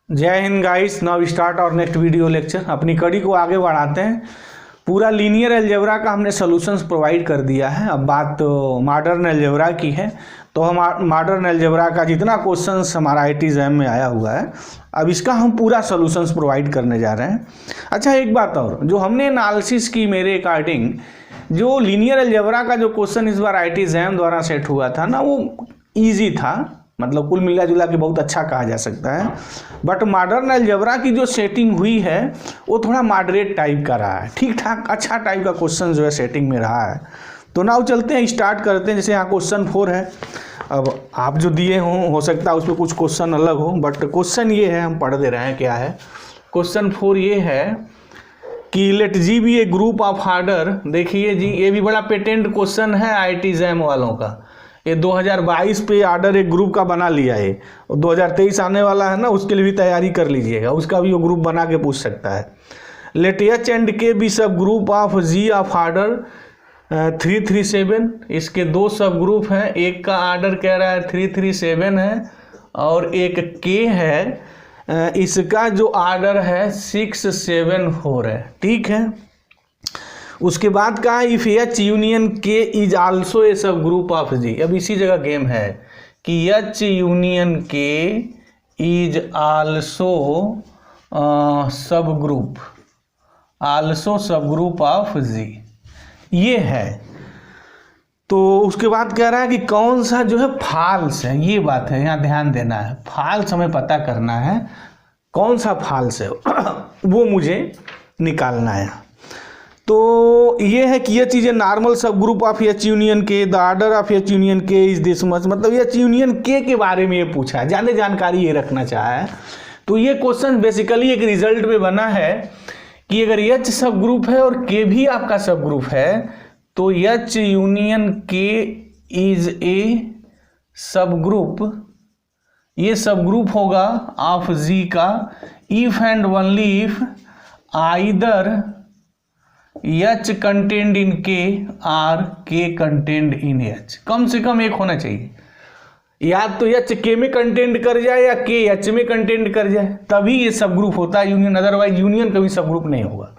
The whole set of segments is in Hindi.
जय हिंद गाइस। नाउ स्टार्ट और नेक्स्ट वीडियो लेक्चर। अपनी कड़ी को आगे बढ़ाते हैं। पूरा लीनियर अलजेब्रा का हमने सॉल्यूशंस प्रोवाइड कर दिया है। अब बात तो मॉडर्न अलजेब्रा की है। तो हम मॉडर्न अलजेब्रा का जितना क्वेश्चंस हमारा आईटी एग्जाम में आया हुआ है, अब इसका हम पूरा सॉल्यूशंस प्रोवाइड करने जा रहे हैं। अच्छा, एक बात और, जो हमने एनालिसिस की, मेरे अकॉर्डिंग जो लीनियर अलजेब्रा का जो क्वेश्चन इस बार आईटी एग्जाम द्वारा सेट हुआ था ना, वो ईजी था। मतलब कुल मिला जुला के बहुत अच्छा कहा जा सकता है। बट मॉडर्न अलजेब्रा की जो सेटिंग हुई है वो थोड़ा मॉडरेट टाइप का रहा है, ठीक ठाक अच्छा टाइप का क्वेश्चन जो है सेटिंग में रहा है। तो नाउ चलते हैं, स्टार्ट करते हैं। जैसे यहाँ क्वेश्चन 4 है। अब आप जो दिए हो सकता है उसमें कुछ क्वेश्चन अलग हो, बट क्वेश्चन ये है, हम पढ़ दे रहे हैं क्या है। क्वेश्चन 4 ये है कि let G be a group of order. देखिए जी, ये भी बड़ा पेटेंट क्वेश्चन है आईटी एग्जाम वालों का। ये 2022 पे ऑर्डर एक ग्रुप का बना लिया है, और 2023 आने वाला है ना, उसके लिए भी तैयारी कर लीजिएगा, उसका भी वो ग्रुप बना के पूछ सकता है। Let H and K be subgroup of G of order 337। इसके दो सब ग्रुप हैं, एक का ऑर्डर कह रहा है 337 है और एक के है, इसका जो ऑर्डर है 674 है। ठीक है। उसके बाद कहा if H union K is also a sub group of जी। अब इसी जगह गेम है कि H union K is also सब ग्रुप, आल्सो सब ग्रुप ऑफ जी, ये है। तो उसके बाद कह रहा है कि कौन सा जो है फॉल्स है, ये बात है, यहाँ ध्यान देना है। फॉल्स हमें पता करना है, कौन सा फॉल्स है वो मुझे निकालना है। तो ये है कि ये चीज़ें नॉर्मल सब ग्रुप ऑफ एच यूनियन के, the order of H union K is this much. मतलब एच यूनियन के बारे में ये पूछा है, ज़्यादा जानकारी ये रखना चाहा है। तो ये क्वेश्चन बेसिकली एक रिजल्ट में बना है कि अगर एच सब ग्रुप है और के भी आपका सब ग्रुप है, तो H union K is a sub group, ये सब ग्रुप होगा ऑफ जी का if and only if either H contained in K or के कंटेंड इन एच। कम से कम एक होना चाहिए, या तो एच के में कंटेंड कर जाए या के एच में कंटेंड कर जाए, तभी ये सब ग्रुप होता है यूनियन। अदरवाइज यूनियन कभी सब ग्रुप नहीं होगा।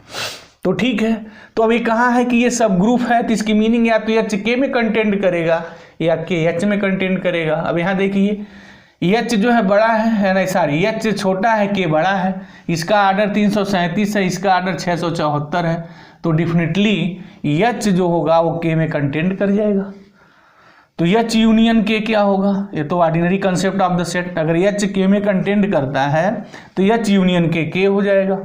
तो ठीक है, तो अभी कहा है कि ये सब ग्रुप है, तो इसकी मीनिंग या तो एच के में कंटेंड करेगा या के एच में कंटेंड करेगा। अब यहाँ देखिए, एच जो है बड़ा है नहीं, सॉरी, एच छोटा है, के बड़ा है। इसका आर्डर 337 है, इसका आर्डर 674 है। तो डिफिनेटली एच जो होगा वो के में कंटेंट कर जाएगा। तो एच यूनियन के क्या होगा, ये तो ordinary concept of the set. अगर एच के में कंटेंट करता है तो एच यूनियन के हो जाएगा।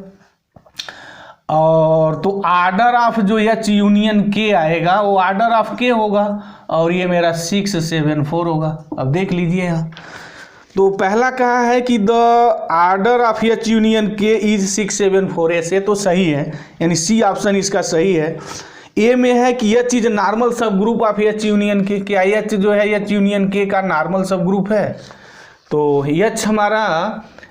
और तो आर्डर ऑफ जो एच यूनियन के आएगा वो आर्डर ऑफ के होगा, और ये मेरा 674 होगा। अब देख लीजिए यहाँ, तो पहला कहा है कि the order of H union K is 674। ऐसे तो सही है, यानी सी ऑप्शन इसका सही है। ए में है कि एच इज नॉर्मल सब ग्रुप ऑफ एच यूनियन के। क्या एच जो है एच यूनियन के का नॉर्मल सब ग्रुप है? तो एच हमारा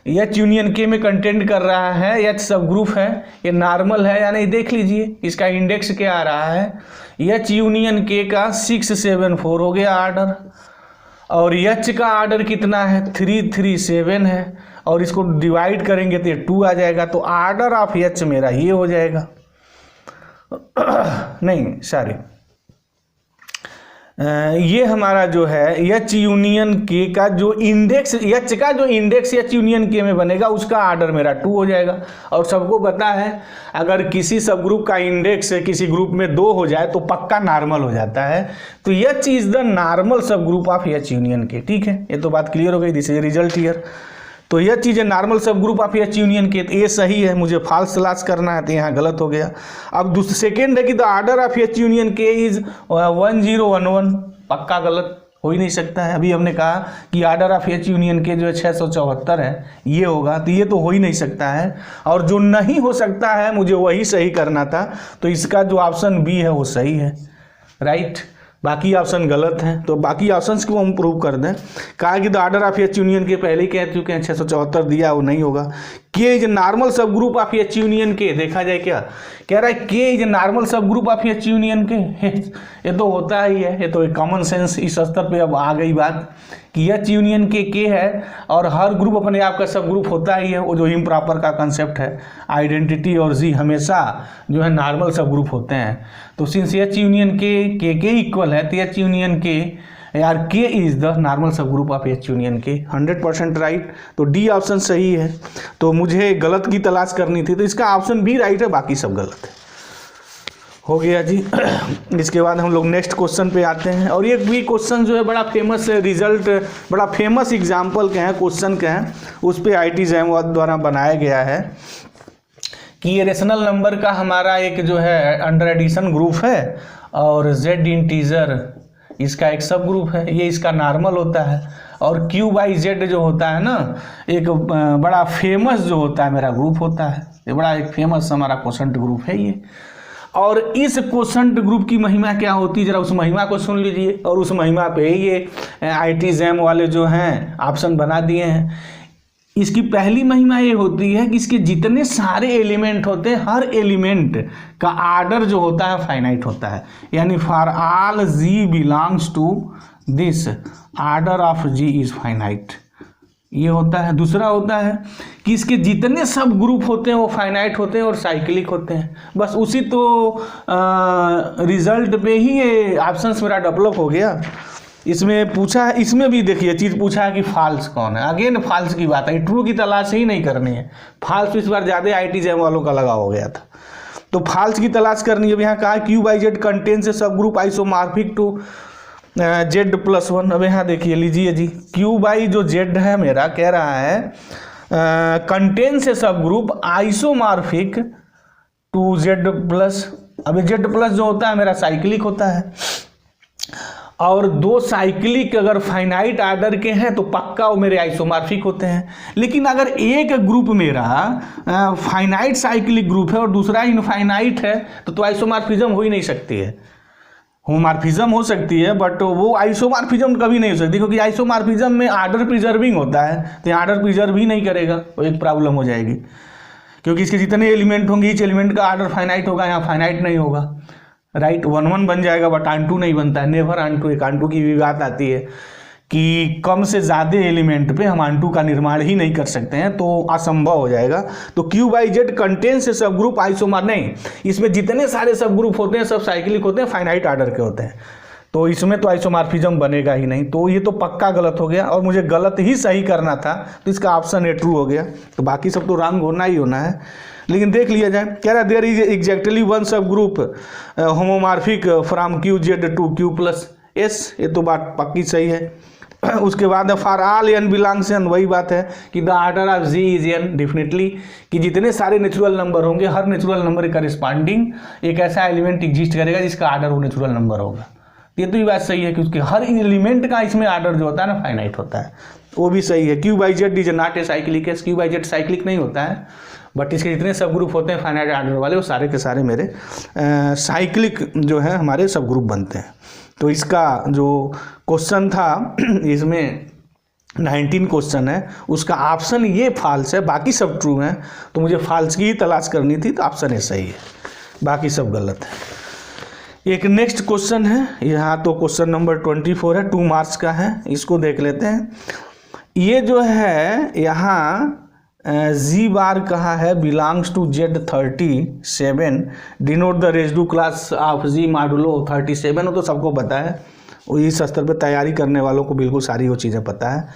एच यूनियन के में कंटेंट कर रहा है, एच सब ग्रुप है, ये नॉर्मल है या नहीं देख लीजिए। इसका इंडेक्स क्या आ रहा है, एच यूनियन के का 674 हो गया आर्डर, और एच का आर्डर कितना है 337 है, और इसको डिवाइड करेंगे तो ये 2 आ जाएगा। तो आर्डर ऑफ एच मेरा ये हो जाएगा नहीं सॉरी, ये हमारा जो है एच यूनियन के का जो इंडेक्स, एच का जो इंडेक्स एच यूनियन के में बनेगा उसका आर्डर मेरा 2 हो जाएगा। और सबको पता है अगर किसी सब ग्रुप का इंडेक्स किसी ग्रुप में 2 हो जाए तो पक्का नॉर्मल हो जाता है। तो एच इज द नॉर्मल सब ग्रुप ऑफ एच यूनियन के। ठीक है, ये तो बात क्लियर हो गई, दिस इज रिजल्ट हियर। तो यह चीज़ है नॉर्मल सब ग्रुप ऑफ एच यूनियन के, तो ये सही है। मुझे फॉल्स तलाश करना है तो यहाँ गलत हो गया। अब दूसरा सेकेंड है कि the order of H union K is 1011। पक्का गलत हो ही नहीं सकता है। अभी हमने कहा कि आर्डर ऑफ एच यूनियन के जो है 674 है, ये होगा, तो ये तो हो ही नहीं सकता है। और जो नहीं हो सकता है मुझे वही सही करना था, तो इसका जो ऑप्शन बी है वो सही है, राइट। बाकी ऑप्शन गलत हैं, तो बाकी ऑप्शंस को हम प्रूव कर दें। कहा कि the order of H union के पहले ही कह चुके हैं 674 दिया, वो नहीं होगा। के इज नॉर्मल सब ग्रुप ऑफ एच यूनियन के, देखा जाए क्या कह रहा है, के इज नॉर्मल सब ग्रुप ऑफ एच यूनियन के। ये तो होता ही है, ये तो एक कॉमन सेंस इस स्तर पे अब आ गई बात कि एच यूनियन के है और हर ग्रुप अपने आप का सब ग्रुप होता ही है। वो जो इम्प्रॉपर का कंसेप्ट है, आइडेंटिटी और जी हमेशा जो है नॉर्मल सब ग्रुप होते हैं। तो सिंस एच यूनियन के इक्वल है तो एच यूनियन के यार के इज द नॉर्मल सब ग्रुप ऑफ एच यूनियन के। 100% राइट, तो डी ऑप्शन सही है। तो मुझे गलत की तलाश करनी थी, तो इसका ऑप्शन बी राइट है, बाकी सब गलत है। हो गया जी। इसके बाद हम लोग नेक्स्ट क्वेश्चन पे आते हैं, और ये भी क्वेश्चन जो है बड़ा फेमस रिजल्ट, बड़ा फेमस एग्जाम्पल के हैं, क्वेश्चन के हैं, उस पर IIT जैम द्वारा बनाया गया है कि ये रेशनल नंबर का हमारा एक जो है अंडर एडिशन ग्रुप है और जेड इंटीजर इसका एक सब ग्रुप है, ये इसका नॉर्मल होता है, और क्यू बाई जेड जो होता है ना एक बड़ा फेमस जो होता है मेरा ग्रुप होता है, ये बड़ा एक फेमस हमारा क्वोशंट ग्रुप है ये। और इस क्वोशंट ग्रुप की महिमा क्या होती है, जरा उस महिमा को सुन लीजिए, और उस महिमा पे ये IIT जैम वाले जो हैं ऑप्शन बना दिए हैं। इसकी पहली महिमा ये होती है कि इसके जितने सारे एलिमेंट होते हैं, हर एलिमेंट का आर्डर जो होता है फाइनाइट होता है, यानी for all G belongs to this order of G is finite, ये होता है। दूसरा होता है कि इसके जितने सब ग्रुप होते हैं वो फाइनाइट होते हैं और साइक्लिक होते हैं। बस उसी तो रिजल्ट पे ही ये ऑप्शंस मेरा डेवलप हो गया। इसमें पूछा है, इसमें भी देखिए चीज़ पूछा है कि फॉल्स कौन है, अगेन फॉल्स की बात है, ट्रू की तलाश ही नहीं करनी है। फॉल्स इस बार ज़्यादा IIT जैम वालों का लगा हो गया था, तो फॉल्स की तलाश करनी है। यहाँ कहा क्यू बाई जेड कंटेन से सब ग्रुप आइसोमॉर्फिक टू Z+1। अब यहाँ देखिए लीजिए जी, क्यू बाई जो जेड है मेरा कह रहा है कंटेन से सब ग्रुप आइसोमॉर्फिक टू Z+। अब Z+ जो होता है मेरा साइक्लिक होता है, और दो साइक्लिक अगर फाइनाइट आर्डर के हैं तो पक्का वो मेरे आइसोमॉर्फिक होते हैं। लेकिन अगर एक ग्रुप मेरा फाइनाइट साइक्लिक ग्रुप है और दूसरा इनफाइनाइट है तो आइसोमॉर्फिज्म हो ही नहीं सकती है। होमॉर्फिज्म हो सकती है बट वो आइसोमॉर्फिज्म कभी नहीं हो सकती, क्योंकि आइसोमॉर्फिज्म में आर्डर प्रिजर्विंग होता है, तो आर्डर प्रिजर्व ही नहीं करेगा, तो एक प्रॉब्लम हो जाएगी, क्योंकि इसके जितने एलिमेंट होंगे ईच एलिमेंट का आर्डर फाइनाइट होगा, यहाँ फाइनाइट नहीं होगा, राइट। 1 बन जाएगा बट ऑन टू नहीं बनता है, नेवर ऑन टू। एक ऑन टू की भी बात आती है कि कम से ज़्यादा एलिमेंट पे हम ऑन टू का निर्माण ही नहीं कर सकते हैं, तो असंभव हो जाएगा। तो क्यू बाई जेड कंटेन से सब ग्रुप आइसोमॉर्फ नहीं, इसमें जितने सारे सब ग्रुप होते हैं सब साइक्लिक होते हैं, फाइनाइट आर्डर के होते हैं, तो इसमें तो आइसोमॉर्फिज्म बनेगा ही नहीं। तो ये तो पक्का गलत हो गया, और मुझे गलत ही सही करना था, तो इसका ऑप्शन ए ट्रू हो गया। तो बाकी सब तो रॉन्ग होना ही होना है, लेकिन देख लिया जाए। कह रहा है there is exactly one subgroup homomorphic from Q Z to Q plus S, ये तो बात पक्की सही है। उसके बाद for all N belongs N, वही बात है कि the order of G is N, definitely कि जितने सारे नेचुरल नंबर होंगे हर नेचुरल नंबर के करस्पॉन्डिंग एक ऐसा एलिमेंट एग्जिस्ट करेगा जिसका आर्डर वो नेचुरल नंबर होगा। ये तो ये बात सही है कि उसके हर एलिमेंट का इसमें आर्डर जो होता है ना फाइनाइट होता है, वो भी सही है। Q by Z is not a cyclic S, Q by Z cyclic नहीं होता है, बट इसके जितने सब ग्रुप होते हैं फाइनाइट आर्डर वाले वो सारे के सारे मेरे साइक्लिक जो है हमारे सब ग्रुप बनते हैं। तो इसका जो क्वेश्चन था इसमें 19 क्वेश्चन है, उसका ऑप्शन ये फॉल्स है, बाकी सब ट्रू हैं। तो मुझे फॉल्स की ही तलाश करनी थी, तो ऑप्शन ये सही है, बाकी सब गलत है। एक नेक्स्ट क्वेश्चन है, यहाँ तो क्वेश्चन नंबर 24 है, 2 मार्क्स का है, इसको देख लेते हैं। ये जो है यहाँ जी बार कहा है belongs to Z37, denote the residue class of G modulo 37, वो तो सबको पता है, वो इस स्तर पर तैयारी करने वालों को बिल्कुल सारी वो चीज़ें पता है।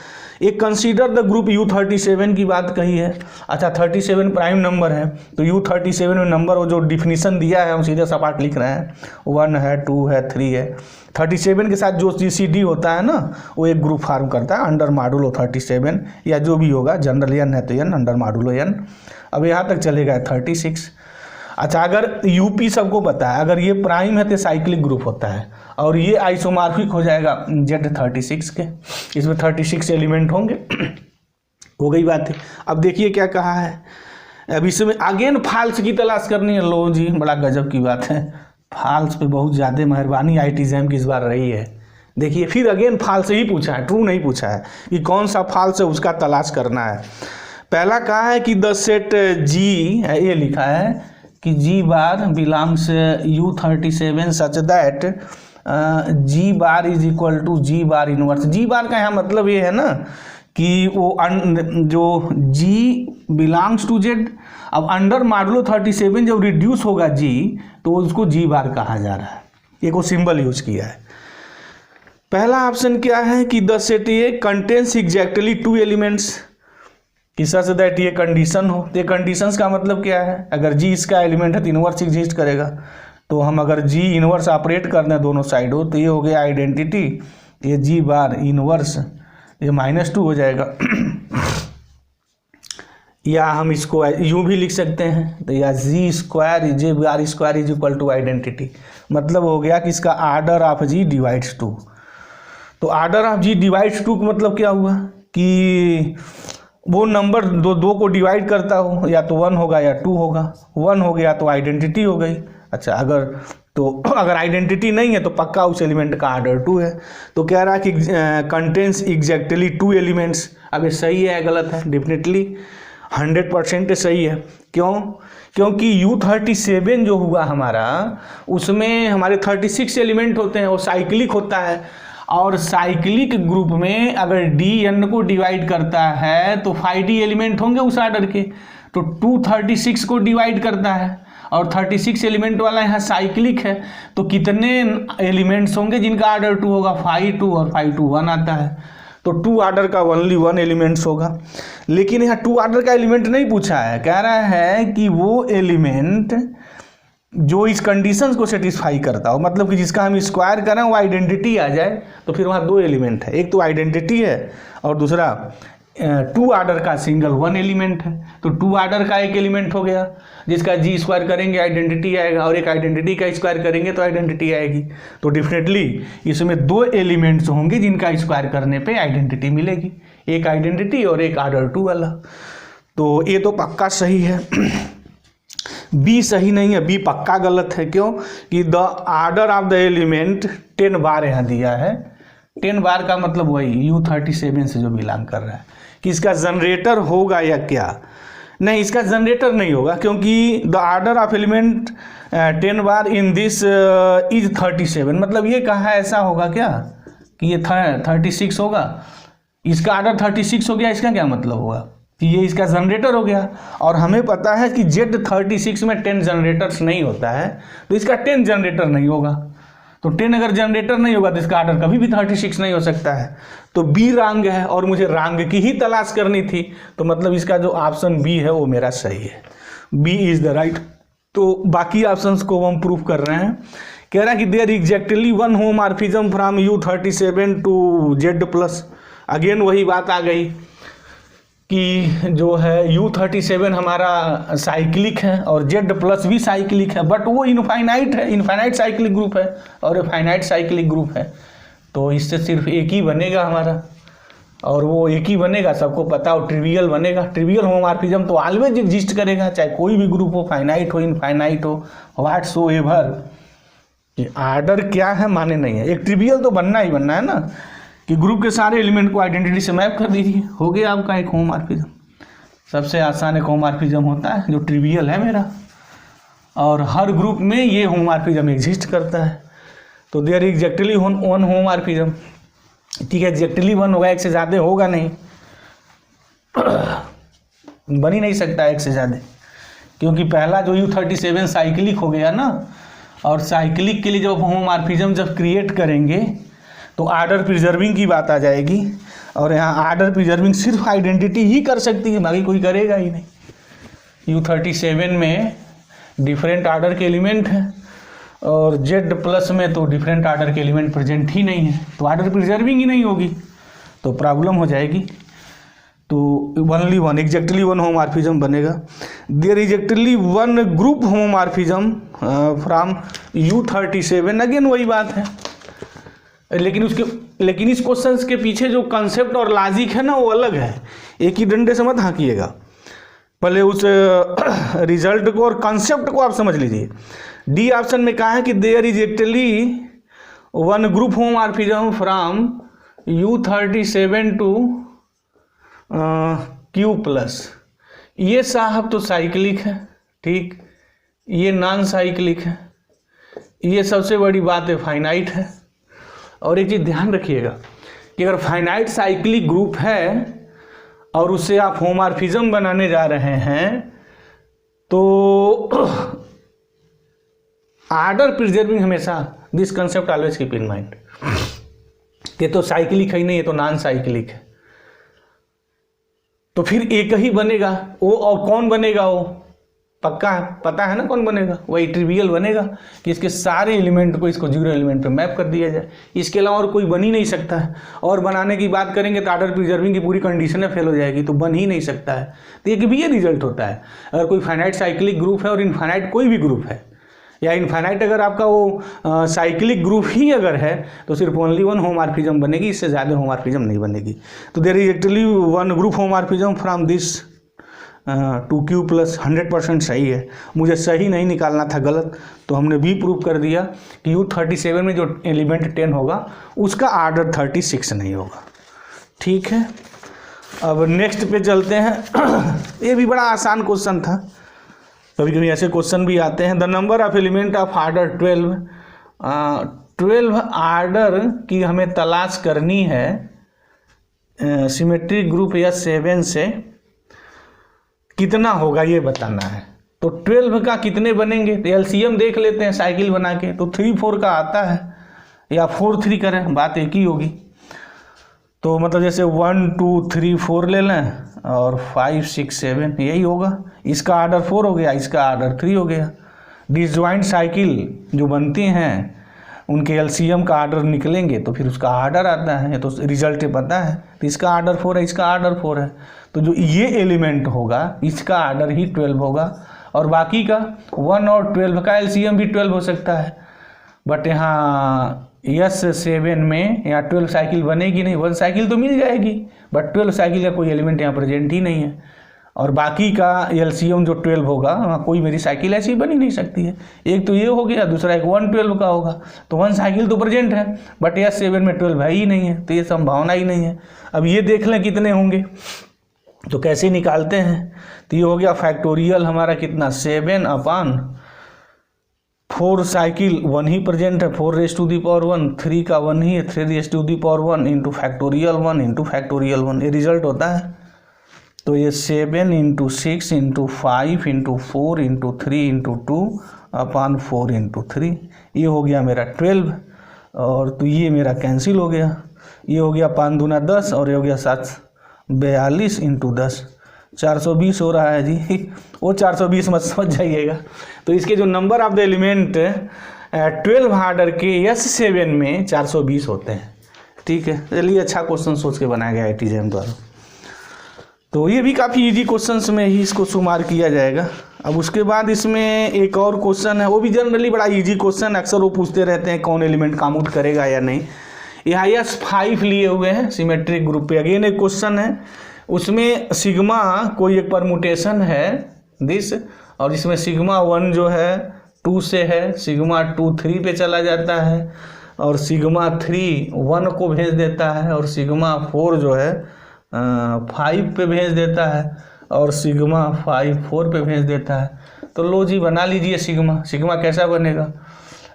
एक कंसीडर द ग्रुप U37 की बात कही है। अच्छा 37 प्राइम नंबर है, तो U37 में नंबर वो जो डिफिनीशन दिया है हम सीधे सपाट लिख रहे हैं, 1 है 2 है 3 है। 37 के साथ जो GCD होता है ना वो एक ग्रुप फॉर्म करता है अंडर मॉडुलो 37, या जो भी होगा, जनरल n है तो n, अंडर मॉडुलो n। अब यहाँ तक चलेगा 36। अच्छा अगर यूपी सबको पता है, अगर ये प्राइम है तो साइक्लिक ग्रुप होता है, और ये आइसोमॉर्फिक हो जाएगा Z36 के, इसमें 36 एलिमेंट होंगे। हो गई बात है। अब देखिए क्या कहा है, अब इसमें अगेन फॉल्स की तलाश करनी है। लो जी बड़ा गजब की बात है, फॉल्स पे बहुत ज़्यादा मेहरबानी IIT जैम की इस बार रही है। देखिए फिर अगेन फॉल्स ही पूछा है, ट्रू नहीं पूछा है कि कौन सा फॉल्स है उसका तलाश करना है। पहला कहा है कि द सेट जी है, ये लिखा है कि G bar belongs U37 such that G bar is equal to G bar inverse. G bar का यहाँ मतलब ये है ना कि वो जो जी बिलोंग्स टू जेड, अब अंडर मॉडुलो 37 जब रिड्यूस होगा जी तो उसको जी बार कहा जा रहा है, एक वो सिंबल यूज किया है। पहला ऑप्शन क्या है कि the set A contains exactly 2 elements, कि सच दैट ये कंडीशन हो। तो ये कंडीशंस का मतलब क्या है, अगर जी इसका एलिमेंट है तो इनवर्स एग्जिस्ट करेगा। तो हम अगर जी इनवर्स ऑपरेट कर दें दोनों साइड हो तो ये हो गया आइडेंटिटी, ये जी बार इनवर्स ये -2 हो जाएगा। या हम इसको यूँ भी लिख सकते हैं, तो या G square J bar square is equal to identity, मतलब हो गया कि इसका आर्डर ऑफ जी डिवाइड्स 2। तो आर्डर ऑफ जी डिवाइड्स 2 का मतलब क्या हुआ कि वो नंबर दो को डिवाइड करता हो, या तो 1 होगा या 2 होगा। 1 हो गया तो आइडेंटिटी हो गई। अच्छा, अगर आइडेंटिटी नहीं है तो पक्का उस एलिमेंट का आर्डर 2 है। तो कह रहा है कि कंटेन्स एग्जैक्टली 2 एलिमेंट्स। अब ये सही है गलत है? डेफिनेटली 100% सही है। क्यों? क्योंकि U37 जो हुआ हमारा, उसमें हमारे 36 एलिमेंट होते हैं, वो साइक्लिक होता है। और साइक्लिक ग्रुप में अगर Dn को डिवाइड करता है तो 5D एलिमेंट होंगे उस ऑर्डर के, तो 236 को डिवाइड करता है और 36 एलिमेंट वाला यहाँ साइक्लिक है, तो कितने एलिमेंट्स होंगे जिनका ऑर्डर 2 होगा? 5 2 और 5 2 1 आता है, तो 2 ऑर्डर का ओनली 1 एलिमेंट्स होगा। लेकिन यहाँ 2 ऑर्डर का एलिमेंट नहीं पूछा है, कह रहा है कि वो एलिमेंट जो इस कंडीशंस को सेटिस्फाई करता हो, मतलब कि जिसका हम स्क्वायर करें वो आइडेंटिटी आ जाए। तो फिर वहाँ 2 एलिमेंट है, एक तो आइडेंटिटी है और दूसरा 2 ऑर्डर का सिंगल 1 एलिमेंट है। तो 2 ऑर्डर का एक एलिमेंट हो गया जिसका जी स्क्वायर करेंगे आइडेंटिटी आएगा, और एक आइडेंटिटी का स्क्वायर करेंगे तो आइडेंटिटी आएगी। तो डेफिनेटली इसमें 2 एलिमेंट्स होंगे जिनका स्क्वायर करने पे आइडेंटिटी मिलेगी, एक आइडेंटिटी और एक ऑर्डर 2 वाला। तो ये तो पक्का सही है। बी सही नहीं है, बी पक्का गलत है। क्यों? कि the order of the element 10 बार यहाँ दिया है। 10 बार का मतलब वही U37 से जो बिलोंग कर रहा है, कि इसका जनरेटर होगा या क्या? नहीं, इसका जनरेटर नहीं होगा, क्योंकि the order of element 10 bar in this is 37, मतलब ये कहा है ऐसा होगा क्या कि ये 36 होगा, इसका ऑर्डर 36 हो गया, इसका क्या मतलब होगा कि ये इसका जनरेटर हो गया। और हमें पता है कि Z36 में 10 जनरेटर्स नहीं होता है, तो इसका 10 जनरेटर नहीं होगा। तो 10 अगर जनरेटर नहीं होगा तो इसका ऑर्डर कभी भी 36 नहीं हो सकता है। तो बी रॉन्ग है, और मुझे रॉन्ग की ही तलाश करनी थी, तो मतलब इसका जो ऑप्शन बी है वो मेरा सही है, बी इज द राइट। तो बाकी ऑप्शंस को हम प्रूफ कर रहे हैं। कह रहा है कि there exactly 1 homomorphism from U37 to Z+। Again वही बात आ गई कि जो है U37 हमारा साइक्लिक है और Z+ भी साइक्लिक है, बट वो इनफाइनाइट है, इनफाइनाइट साइक्लिक ग्रुप है और फाइनाइट साइक्लिक ग्रुप है। तो इससे सिर्फ एक ही बनेगा हमारा, और वो एक ही बनेगा, सबको पता हो, ट्रिवियल बनेगा। ट्रिवियल होमोमॉर्फिज्म तो ऑलवेज एग्जिस्ट करेगा, चाहे कोई भी ग्रुप हो, फाइनाइट हो, इनफाइनाइट हो, व्हाटसोएवर। ऑर्डर क्या है माने नहीं है, एक ट्रिवियल तो बनना ही बनना है ना, कि ग्रुप के सारे एलिमेंट को आइडेंटिटी से मैप कर दीजिए, हो गया आपका एक होमोमॉर्फिज्म। सबसे आसान एक होमोमॉर्फिज्म होता है जो ट्रिवियल है मेरा, और हर ग्रुप में ये होमोमॉर्फिज्म एग्जिस्ट करता है। तो देयर एग्जैक्टली 1 होमोमॉर्फिज्म, ठीक है, एग्जैक्टली 1 होगा, एक से ज़्यादा होगा नहीं, बन ही नहीं सकता एक से ज़्यादा, क्योंकि पहला जो U37 साइक्लिक हो गया ना, और साइक्लिक के लिए जब होमोमॉर्फिज्म जब क्रिएट करेंगे तो आर्डर प्रिजर्विंग की बात आ जाएगी, और यहाँ आर्डर प्रिजर्विंग सिर्फ आइडेंटिटी ही कर सकती है, बाकी कोई करेगा ही नहीं। U37 में डिफरेंट आर्डर के एलिमेंट हैं, और Z+ में तो डिफरेंट आर्डर के एलिमेंट प्रेजेंट ही नहीं है, तो आर्डर प्रिजर्विंग ही नहीं होगी, तो प्रॉब्लम हो जाएगी। तो ओनली 1 एग्जैक्टली 1 होमोमॉर्फिज्म बनेगा। There exactly 1 group homomorphism from U37, again वही बात है, लेकिन इस क्वेश्चंस के पीछे जो कंसेप्ट और लॉजिक है ना वो अलग है। एक ही डंडे से मत हाँकिएगा, पहले उस रिजल्ट को और कंसेप्ट को आप समझ लीजिए। डी ऑप्शन में कहा है कि there is actually 1 group homomorphism from U37 to Q+। ये साहब तो साइक्लिक है, ठीक, ये नॉन साइक्लिक है, ये सबसे बड़ी बात है फाइनाइट है। और एक चीज़ ध्यान रखिएगा कि अगर फाइनाइट साइक्लिक ग्रुप है और उससे आप होमॉर्फिज्म बनाने जा रहे हैं तो आर्डर प्रिजर्विंग हमेशा, this concept always keep in mind. ये तो साइक्लिक है ही नहीं, ये तो नॉन साइक्लिक है, तो फिर एक ही बनेगा वो। और कौन बनेगा वो पक्का है, पता है ना कौन बनेगा, वही ट्रिवियल बनेगा कि इसके सारे एलिमेंट को इसको जीरो एलिमेंट पे मैप कर दिया जाए। इसके अलावा और कोई बन ही नहीं सकता है। और बनाने की बात करेंगे तो आर्डर प्रिजर्विंग की पूरी कंडीशनें फेल हो जाएगी, तो बन ही नहीं सकता है। तो एक भी ये रिजल्ट होता है अगर कोई फाइनाइट साइक्लिक ग्रुप है और इनफाइनाइट कोई भी ग्रुप है, या इनफाइनाइट अगर आपका वो साइक्लिक ग्रुप ही अगर है तो सिर्फ ओनली वन होमॉर्फिज्म बनेगी, इससे ज़्यादा होमॉर्फिज्म नहीं बनेगी। तो there is actually one group homomorphism from this 2q plus 100% सही है। मुझे सही नहीं निकालना था, गलत, तो हमने भी प्रूव कर दिया कि U37 में जो एलिमेंट 10 होगा उसका आर्डर 36 नहीं होगा। ठीक है, अब नेक्स्ट पे चलते हैं। ये भी बड़ा आसान क्वेश्चन था, कभी कभी ऐसे क्वेश्चन भी आते हैं। The number of element of order 12 order की हमें तलाश करनी है सिमेट्रिक ग्रुप या 7 से कितना होगा ये बताना है। तो 12 का कितने बनेंगे, तो एलसीएम देख लेते हैं साइकिल बना के। तो 3 4 का आता है या 4 3 करें, बात एक ही होगी। तो मतलब जैसे 1 2 3 4 ले लें और 5 6 7 यही होगा। इसका आर्डर 4 हो गया, इसका आर्डर 3 हो गया। डिसजॉइंट साइकिल जो बनती हैं उनके एलसीएम का आर्डर निकलेंगे तो फिर उसका आर्डर आता है, तो रिजल्ट पता है। तो इसका आर्डर 4 है, इसका आर्डर 4 है, तो जो ये एलिमेंट होगा इसका आर्डर ही 12 होगा। और बाकी का 1 और 12 का एलसीएम भी 12 हो सकता है, बट यहाँ S7 में यहाँ 12 साइकिल बनेगी नहीं। 1 साइकिल तो मिल जाएगी बट 12 साइकिल का कोई एलिमेंट यहाँ प्रेजेंट ही नहीं है। और बाकी का एलसीएम जो 12 होगा वहाँ कोई मेरी साइकिल ऐसी बन ही नहीं सकती है। एक तो ये हो गया, दूसरा एक 112 का होगा, तो 1 साइकिल तो प्रेजेंट है बट S7 में 12 है ही नहीं है, तो ये संभावना ही नहीं है। अब ये देख लें कितने होंगे, तो कैसे निकालते हैं। तो ये हो गया फैक्टोरियल हमारा कितना 7/4 साइकिल 1 ही प्रेजेंट है, 4⁻⁴ 3 का 1 ही है, 3⁻⁴ इंटू फैक्टोरियल 1 इंटू फैक्टोरियल 1, ये रिजल्ट होता है। तो ये 7 × 6 × 5 × 4 × 3 × 2/4 × 3, ये हो गया मेरा 12। और तो ये मेरा कैंसिल हो गया, ये हो गया 5 दूना 10 और ये हो गया 7 42 × 10 420 हो रहा है जी। वो 420 मत समझ जाइएगा। तो इसके जो number of the element 12 order के S7 में 420 होते हैं। ठीक है, चलिए अच्छा क्वेश्चन सोच के बनाया गया IIT द्वारा। तो ये भी काफ़ी इजी क्वेश्चंस में ही इसको शुमार किया जाएगा। अब उसके बाद इसमें एक और क्वेश्चन है, वो भी जनरली बड़ा इजी क्वेश्चन, अक्सर वो पूछते रहते हैं कौन एलिमेंट काम आउट करेगा या नहीं। यहाँ S5 लिए हुए हैं सिमेट्रिक ग्रुप पे। अगेन एक क्वेश्चन है, उसमें सिग्मा कोई एक परमुटेशन है दिस, और इसमें सिग्मा 1 जो है 2 से है, सिग्मा 2 3 पे चला जाता है, और सिग्मा 3 1 को भेज देता है, और सिग्मा 4 जो है 5 पे भेज देता है, और सिग्मा 5 4 पे भेज देता है। तो लो जी बना लीजिए सिग्मा। सिग्मा कैसा बनेगा,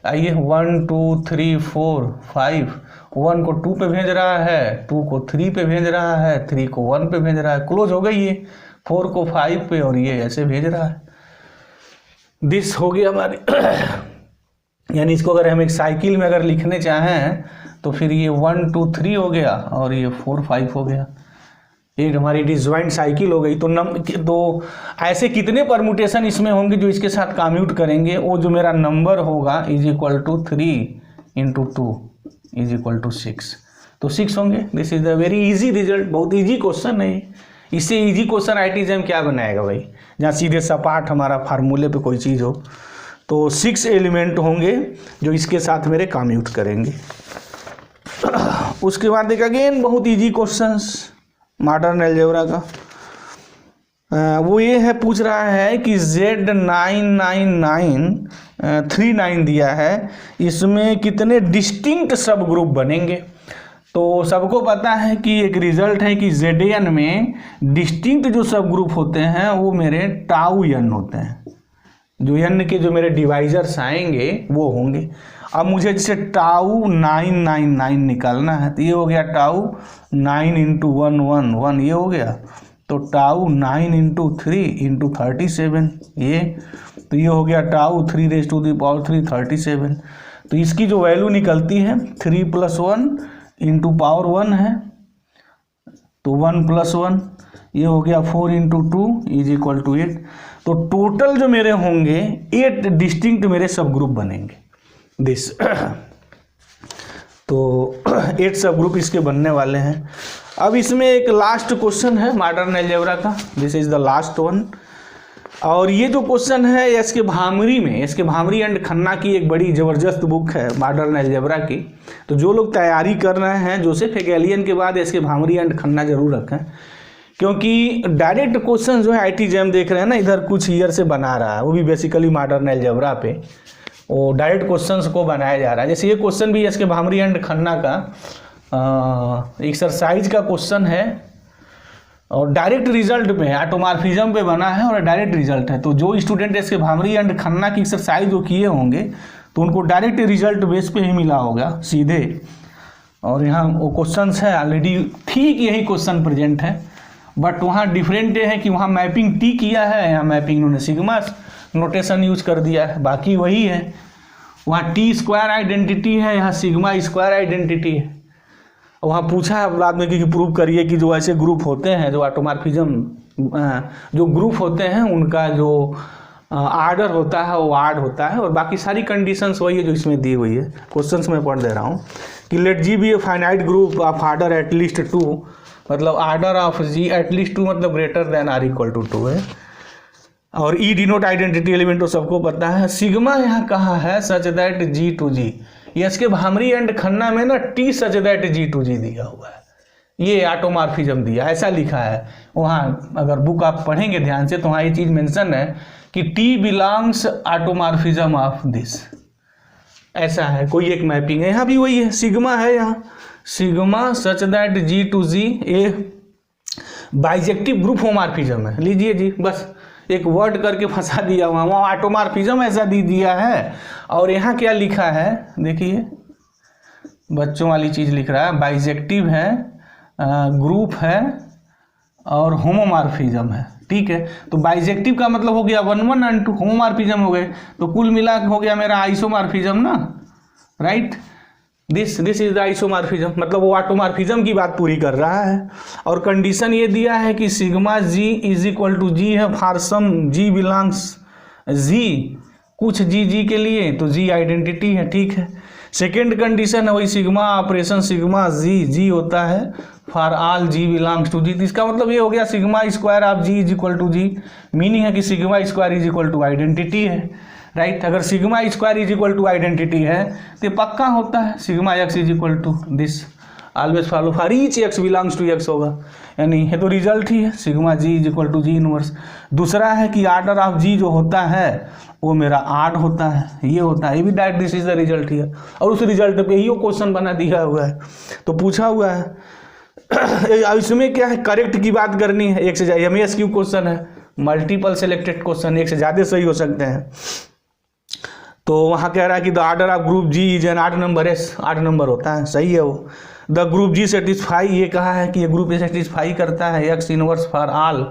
आइए 1 2 3 4 5, 1 को 2 पे भेज रहा है, 2 को 3 पे भेज रहा है, 3 को 1 पे भेज रहा है, क्लोज हो गई ये, 4 को 5 पे, और ये ऐसे भेज रहा है। दिस हो गया हमारी यानी इसको अगर हम एक साइकिल में अगर लिखने चाहें तो फिर ये 1 2 3 हो गया और ये 4 5 हो गया, ये हमारी डिसजॉइंट साइकिल हो गई। तो ऐसे कितने परमुटेशन इसमें होंगे जो इसके साथ कम्यूट करेंगे, वो जो मेरा नंबर होगा = 3 × 2 = 6, तो 6 होंगे। This is the very easy result, बहुत इजी क्वेश्चन है। इससे इजी क्वेश्चन IIT क्या बनाएगा भाई, जहाँ सीधे सपाट हमारा फार्मूले पे कोई चीज़ हो। तो 6 एलिमेंट होंगे जो इसके साथ मेरे कम्यूट करेंगे। उसके बाद एक अगेन बहुत इजी क्वेश्चंस मॉडर्न अलजेब्रा का, वो ये है, पूछ रहा है कि Z99939 दिया है, इसमें कितने डिस्टिंक्ट सब ग्रुप बनेंगे। तो सबको पता है कि एक रिजल्ट है कि Zn में डिस्टिंक्ट जो सब ग्रुप होते हैं वो मेरे टाउ n होते हैं, जो n के जो मेरे डिवाइजर्स आएंगे वो होंगे। अब मुझे जैसे टाउ 999 निकालना है, तो ये हो गया टाउ 9 इंटू 1 1 1, ये हो गया। तो टाउ 9 इंटू 3 इंटू 37, ये तो ये हो गया tau 3 raise to the power 3 37। तो इसकी जो वैल्यू निकलती है 3 + 1 इंटू पावर 1 है, तो 1 + 1, ये हो गया 4 इंटू 2 इज इक्वल टू 8। तो टोटल जो मेरे होंगे 8 डिस्टिंक्ट मेरे सब ग्रुप बनेंगे दिस। तो 8 सब ग्रुप इसके बनने वाले हैं। अब इसमें एक लास्ट क्वेश्चन है मॉडर्न अलजेब्रा का, this is the last one. और ये जो क्वेश्चन है एस के भामरी में, एस के भामरी एंड खन्ना की एक बड़ी ज़बरदस्त बुक है मॉडर्न अलजेब्रा की। तो जो लोग तैयारी कर रहे हैं जोसेफ हेगेलियन के बाद एस के भामरी एंड खन्ना जरूर रखें, क्योंकि डायरेक्ट क्वेश्चन जो है IIT-JEM देख रहे हैं ना, इधर कुछ ईयर से बना रहा है, वो भी बेसिकली मॉडर्न अलजेब्रा पे वो डायरेक्ट क्वेश्चंस को बनाया जा रहा है। जैसे ये क्वेश्चन भी एस के भामरी एंड खन्ना का एक्सरसाइज का क्वेश्चन है और डायरेक्ट रिजल्ट पे ऑटोमॉर्फिज्म पे बना है और डायरेक्ट रिजल्ट है। तो जो स्टूडेंट इसके भामरी एंड खन्ना की एक्सरसाइज जो किए होंगे तो उनको डायरेक्ट रिजल्ट बेस पे ही मिला होगा सीधे। और यहाँ वो क्वेश्चंस है ऑलरेडी ठीक यही क्वेश्चन प्रेजेंट है, बट वहाँ डिफरेंट है कि वहाँ मैपिंग टी किया है, यहाँ मैपिंग उन्होंने सिग्मा नोटेशन यूज कर दिया है, बाकी वही है। वहाँ टी स्क्वायर आइडेंटिटी है, यहाँ सिग्मा स्क्वायर आइडेंटिटी है। वहाँ पूछा है बाद में कि प्रूव करिए कि जो ऐसे ग्रुप होते हैं जो ऑटोमॉर्फिज्म जो ग्रुप होते हैं उनका जो आर्डर होता है वो आर्ड होता है, और बाकी सारी कंडीशंस वही है जो इसमें दी हुई है। क्वेश्चंस में पढ़ दे रहा हूँ कि let G be a finite group of order at least 2, मतलब आर्डर ऑफ जी एटलीस्ट 2 मतलब greater than or equal to 2 है। और ई डिनोट आइडेंटिटी एलिमेंट तो सबको पता है। सिग्मा यहाँ कहा है सच दैट जी टू जी, इसके भामरी एंड खन्ना में ना T such that G to G दिया हुआ है, ये ऑटोमॉर्फिज्म दिया ऐसा लिखा है। वहाँ अगर बुक आप पढ़ेंगे ध्यान से तो वहाँ ये चीज़ मेंशन है कि T belongs automorphism of this, ऐसा है कोई एक मैपिंग है। यहाँ भी वही है, सिग्मा है यहाँ, sigma such that G to G a bijective group homomorphism है। लीजिए जी, बस एक वर्ड करके फंसा दिया हुआ, वहाँ ऑटोमॉर्फिज्म ऐसा दे दिया है। और यहाँ क्या लिखा है देखिए, बच्चों वाली चीज़ लिख रहा है, बाइजेक्टिव है, ग्रुप है और होमोमॉर्फिज्म है, ठीक है। तो बाइजेक्टिव का मतलब हो गया 1 1 और 2, होमोमॉर्फिज्म हो गए तो कुल मिला हो गया मेरा आइसोमॉर्फिज्म ना, right. This is the isomorphism, मतलब वो ऑटोमॉर्फिज्म की बात पूरी कर रहा है। और कंडीशन ये दिया है कि sigma G is equal to G है फॉर सम जी बिलोंग्स जी, कुछ जी के लिए तो जी आइडेंटिटी है, ठीक है। सेकेंड कंडीशन है वही सिग्मा ऑपरेशन सिग्मा जी होता है for all G belongs to G. इसका मतलब ये हो गया sigma square of G is equal to G, meaning है कि sigma square is equal to identity है, राइट। अगर sigma square is equal to identity है तो पक्का होता है sigma X is equal to this, always follow for each X belongs to X होगा, यानी ये तो रिजल्ट ही है sigma G is equal to G inverse. दूसरा है कि आर्डर ऑफ जी जो होता है वो मेरा आर्ड होता है, ये होता है, ये भी direct this is the result है। और उस रिजल्ट पे ही वो क्वेश्चन बना दिया हुआ है, तो पूछा हुआ है इसमें क्या है, करेक्ट की बात करनी है, एक से ज्यादा MASQ क्वेश्चन है, मल्टीपल सेलेक्टेड क्वेश्चन, एक से ज़्यादा सही हो सकते हैं। तो वहाँ कह रहा है कि the order of group G is N 8 number, yes 8 number होता है, सही है वो। द ग्रुप जी सेटिस्फाई, ये कहा है कि ये ग्रुप सेटिस्फाई करता है X inverse for all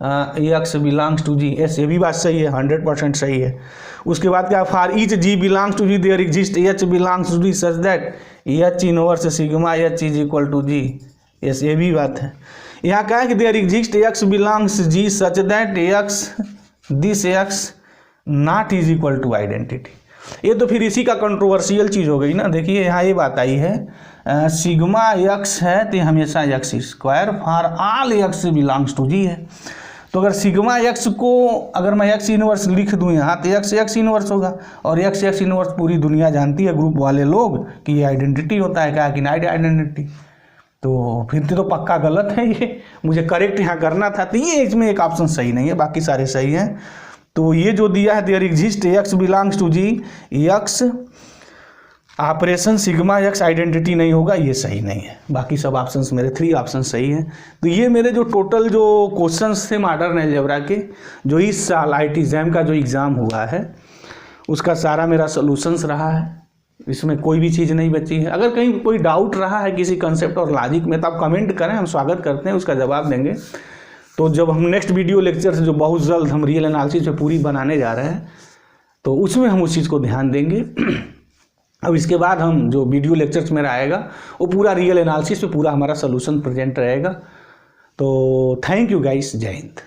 X belongs to G, yes, ये भी बात सही है, 100% सही है। उसके बाद क्या, for each G belongs to G there exist H belongs to G such that H inverse sigma H is equal to G, yes, ये भी बात है। यहाँ कहा है कि there exist X belongs G such that X this X not is equal to identity. ये तो फिर इसी का कंट्रोवर्शियल चीज़ हो गई ना। देखिए यहाँ ये बात आई है सिग्मा एक्स है तो हमेशा X square for all X belongs to G है। तो अगर सिग्मा एक्स को अगर मैं एक्स इनवर्स लिख दूँ यहाँ तो एक्स इनवर्स होगा, और एक्स इनवर्स पूरी दुनिया जानती है ग्रुप वाले लोग कि ये आइडेंटिटी होता है, क्या कि नाइट आइडेंटिटी। तो फिर तो पक्का गलत है ये, मुझे करेक्ट यहाँ करना था। तो ये इसमें एक ऑप्शन सही नहीं है, बाकी सारे सही हैं। तो ये जो दिया है there exist X belongs to G X operation sigma X identity नहीं होगा, ये सही नहीं है। बाकी सब ऑप्शंस मेरे 3 ऑप्शन सही हैं। तो ये मेरे जो टोटल जो क्वेश्चंस थे मॉडर्न अलजेब्रा के, जो इस साल IIT JAM का जो एग्ज़ाम हुआ है उसका सारा मेरा सॉल्यूशंस रहा है, इसमें कोई भी चीज़ नहीं बची है। अगर कहीं कोई डाउट रहा है किसी कंसेप्ट और लॉजिक में तो आप कमेंट करें, हम स्वागत करते हैं, उसका जवाब देंगे। तो जब हम नेक्स्ट वीडियो लेक्चर से जो बहुत जल्द हम रियल एनालिसिस पे पूरी बनाने जा रहे हैं तो उसमें हम उस चीज़ को ध्यान देंगे। अब इसके बाद हम जो वीडियो लेक्चर्स मेरा आएगा वो पूरा रियल एनालिसिस पे पूरा हमारा सोल्यूशन प्रेजेंट रहेगा। तो थैंक यू गाइस, जय हिंद।